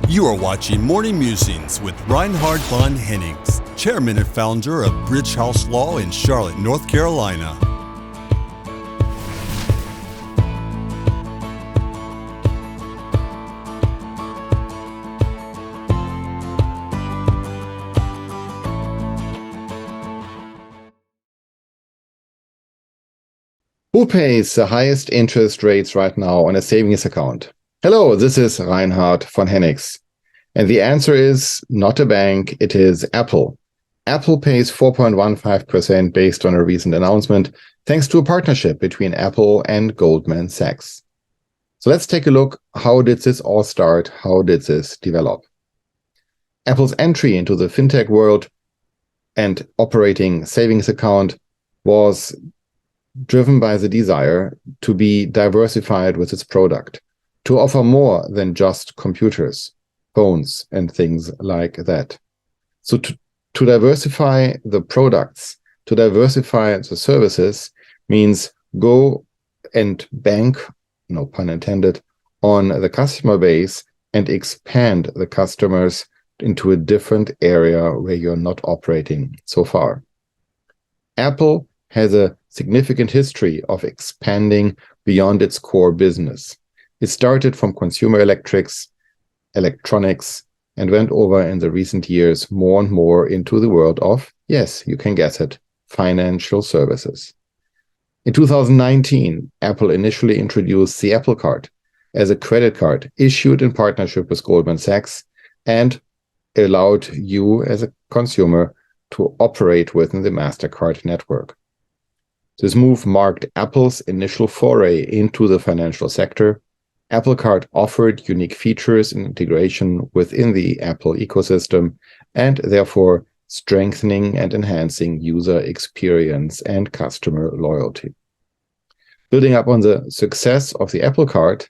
You are watching Morning Musings with Reinhard von Hennings, chairman and founder of Bridge House Law in Charlotte, North Carolina. Who pays the highest interest rates right now on a savings account? Hello, this is Reinhard von Hennings. And the answer is not a bank, it is Apple. Apple pays 4.15% based on a recent announcement, thanks to a partnership between Apple and Goldman Sachs. So let's take a look. How did this all start? How did this develop? Apple's entry into the Fintech world and operating savings account was driven by the desire to be diversified with its product, to offer more than just computers, phones, and things like that. So to diversify the products, to diversify the services means go and bank, no pun intended, on the customer base and expand the customers into a different area where you're not operating so far. Apple has a significant history of expanding beyond its core business. It started from consumer electronics, and went over in the recent years more and more into the world of, yes, you can guess it, financial services. In 2019, Apple initially introduced the Apple Card as a credit card issued in partnership with Goldman Sachs and allowed you as a consumer to operate within the MasterCard network. This move marked Apple's initial foray into the financial sector. Apple Card offered unique features and integration within the Apple ecosystem and therefore strengthening and enhancing user experience and customer loyalty. Building up on the success of the Apple Card,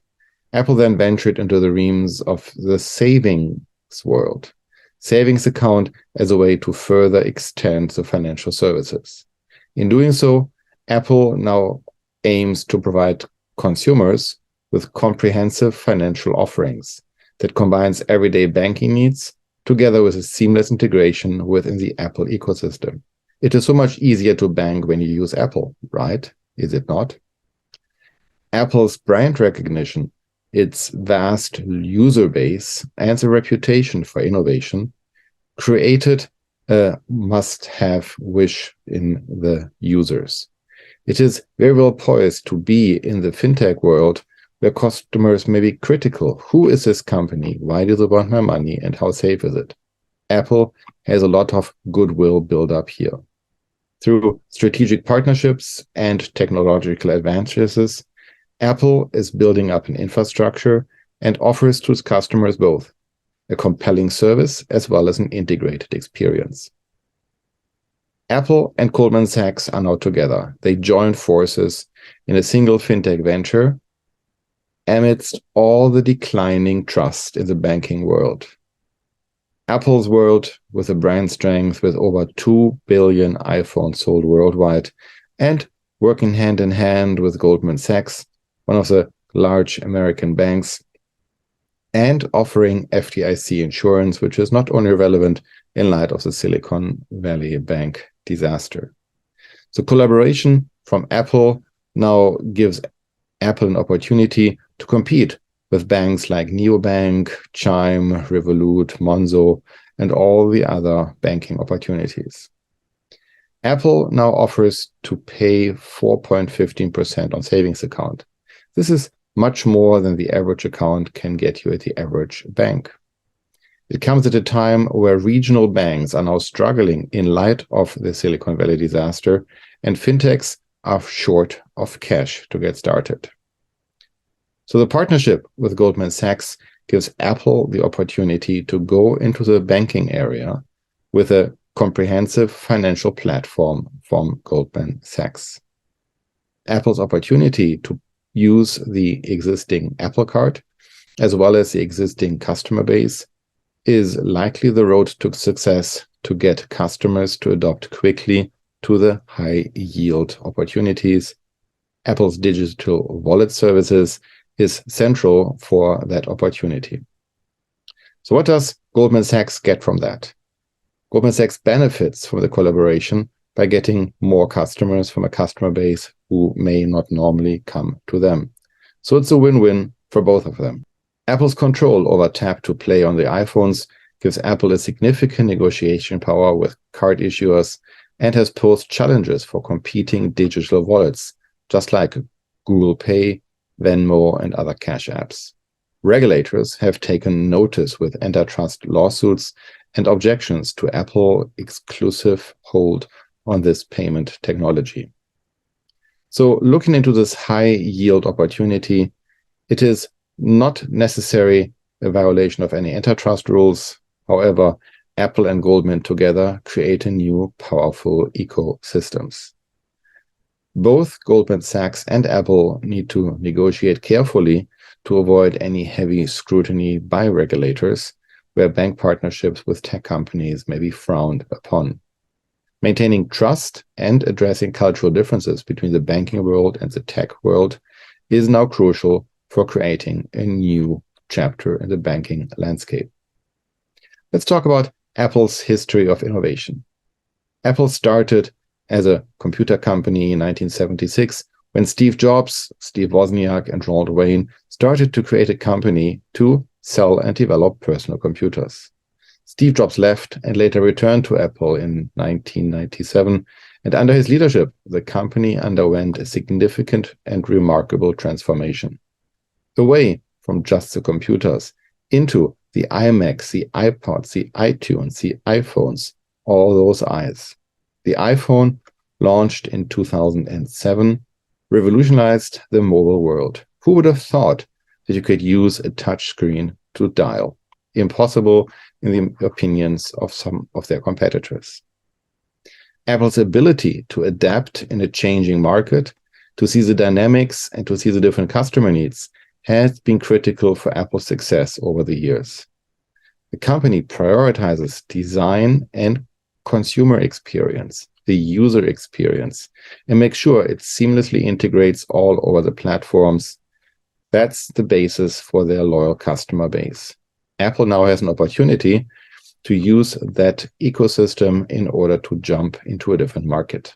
Apple then ventured into the realms of the savings world, savings account as a way to further extend the financial services. In doing so, Apple now aims to provide consumers with comprehensive financial offerings that combines everyday banking needs together with a seamless integration within the Apple ecosystem. It is so much easier to bank when you use Apple, right? Is it not? Apple's brand recognition, its vast user base, and the reputation for innovation created a must-have wish in the users. It is very well poised to be in the fintech world where customers may be critical. Who is this company? Why do they want my money? And how safe is it? Apple has a lot of goodwill built up here. Through strategic partnerships and technological advances, Apple is building up an infrastructure and offers to its customers both a compelling service as well as an integrated experience. Apple and Goldman Sachs are now together. They joined forces in a single fintech venture amidst all the declining trust in the banking world. Apple's world, with a brand strength with over 2 billion iPhones sold worldwide, and working hand in hand with Goldman Sachs, one of the large American banks, and offering FDIC insurance, which is not only relevant in light of the Silicon Valley Bank disaster. So collaboration from Apple now gives Apple an opportunity to compete with banks like Neobank, Chime, Revolut, Monzo, and all the other banking opportunities. Apple now offers to pay 4.15% on savings account. This is much more than the average account can get you at the average bank. It comes at a time where regional banks are now struggling in light of the Silicon Valley disaster, and fintechs are short of cash to get started. So the partnership with Goldman Sachs gives Apple the opportunity to go into the banking area with a comprehensive financial platform from Goldman Sachs. Apple's opportunity to use the existing Apple Card as well as the existing customer base is likely the road to success to get customers to adopt quickly to the high yield opportunities. Apple's digital wallet services is central for that opportunity. So what does Goldman Sachs get from that? Goldman Sachs benefits from the collaboration by getting more customers from a customer base who may not normally come to them. So it's a win-win for both of them. Apple's control over tap to play on the iPhones gives Apple a significant negotiation power with card issuers and has posed challenges for competing digital wallets, just like Google Pay, Venmo, and other cash apps. Regulators have taken notice with antitrust lawsuits and objections to Apple's exclusive hold on this payment technology. So looking into this high yield opportunity, it is not necessarily a violation of any antitrust rules. However, Apple and Goldman together create a new powerful ecosystems. Both Goldman Sachs and Apple need to negotiate carefully to avoid any heavy scrutiny by regulators, where bank partnerships with tech companies may be frowned upon. Maintaining trust and addressing cultural differences between the banking world and the tech world is now crucial for creating a new chapter in the banking landscape. Let's talk about Apple's history of innovation. Apple started as a computer company in 1976 when Steve Jobs, Steve Wozniak, and Ronald Wayne started to create a company to sell and develop personal computers. Steve Jobs left and later returned to Apple in 1997, and under his leadership, the company underwent a significant and remarkable transformation. Away from just the computers, into the iMacs, the iPods, the iTunes, the iPhones, all those I's. The iPhone, launched in 2007, revolutionized the mobile world. Who would have thought that you could use a touchscreen to dial? Impossible in the opinions of some of their competitors. Apple's ability to adapt in a changing market, to see the dynamics and to see the different customer needs, has been critical for Apple's success over the years. The company prioritizes design and consumer experience, the user experience, and makes sure it seamlessly integrates all over the platforms. That's the basis for their loyal customer base. Apple now has an opportunity to use that ecosystem in order to jump into a different market.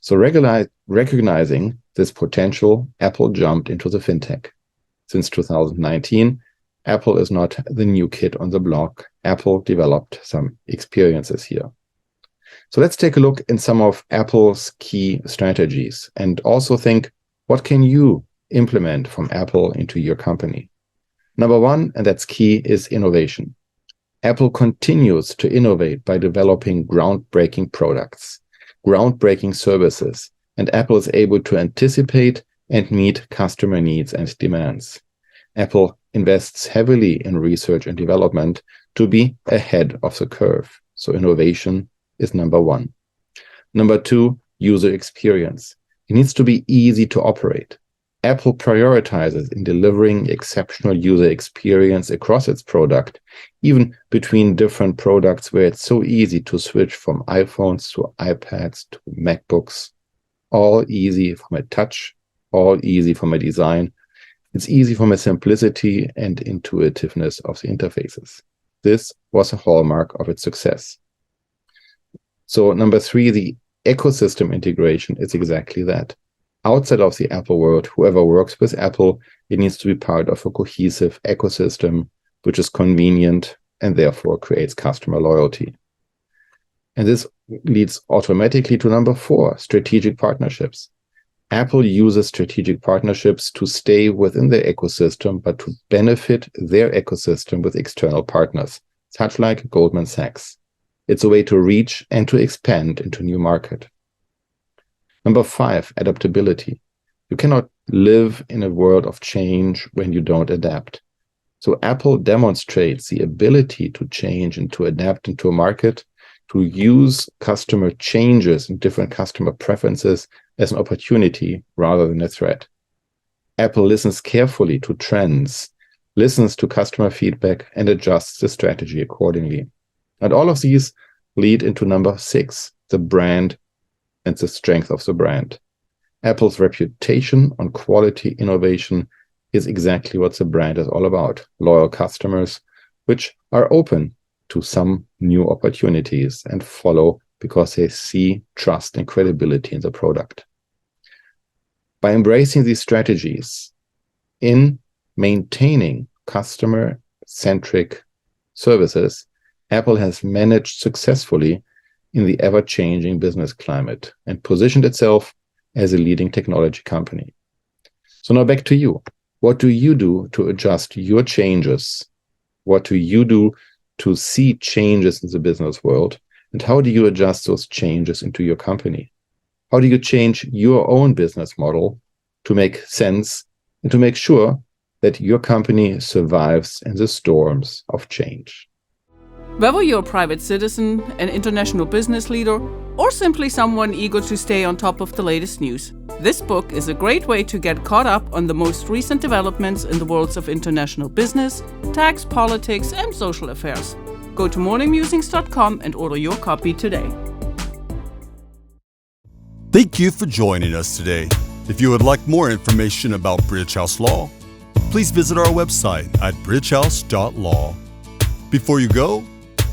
So recognizing this potential, Apple jumped into the Fintech. Since 2019, Apple is not the new kid on the block. Apple developed some experiences here. So let's take a look in some of Apple's key strategies and also think, what can you implement from Apple into your company? Number one, and that's key, is innovation. Apple continues to innovate by developing groundbreaking products, groundbreaking services, and Apple is able to anticipate and meet customer needs and demands. Apple invests heavily in research and development to be ahead of the curve. So innovation is number one. Number two, user experience. It needs to be easy to operate. Apple prioritizes in delivering exceptional user experience across its product, even between different products where it's so easy to switch from iPhones to iPads to MacBooks. All easy from a touch, all easy from a design. It's easy from a simplicity and intuitiveness of the interfaces. This was a hallmark of its success. So number three, the ecosystem integration is exactly that. Outside of the Apple world, whoever works with Apple, it needs to be part of a cohesive ecosystem, which is convenient and therefore creates customer loyalty. And this leads automatically to number four, strategic partnerships. Apple uses strategic partnerships to stay within their ecosystem, but to benefit their ecosystem with external partners, such like Goldman Sachs. It's a way to reach and to expand into new market. Number five, adaptability. You cannot live in a world of change when you don't adapt. So Apple demonstrates the ability to change and to adapt into a market, to use customer changes and different customer preferences as an opportunity rather than a threat. Apple listens carefully to trends, listens to customer feedback, and adjusts the strategy accordingly. And all of these lead into number six, the brand and the strength of the brand. Apple's reputation on quality innovation is exactly what the brand is all about. Loyal customers, which are open to some new opportunities and follow because they see trust and credibility in the product. By embracing these strategies in maintaining customer-centric services, Apple has managed successfully in the ever-changing business climate and positioned itself as a leading technology company. So now back to you. What do you do to adjust your changes? What do you do to see changes in the business world? And how do you adjust those changes into your company? How do you change your own business model to make sense and to make sure that your company survives in the storms of change? Whether you're a private citizen, an international business leader, or simply someone eager to stay on top of the latest news, this book is a great way to get caught up on the most recent developments in the worlds of international business, tax, politics, and social affairs. Go to morningmusings.com and order your copy today. Thank you for joining us today. If you would like more information about Bridge House Law, please visit our website at bridgehouse.law. Before you go,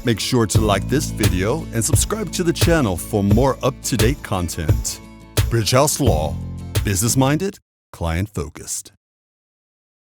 make sure to like this video and subscribe to the channel for more up-to-date content. Bridge House Law, business-minded, client-focused.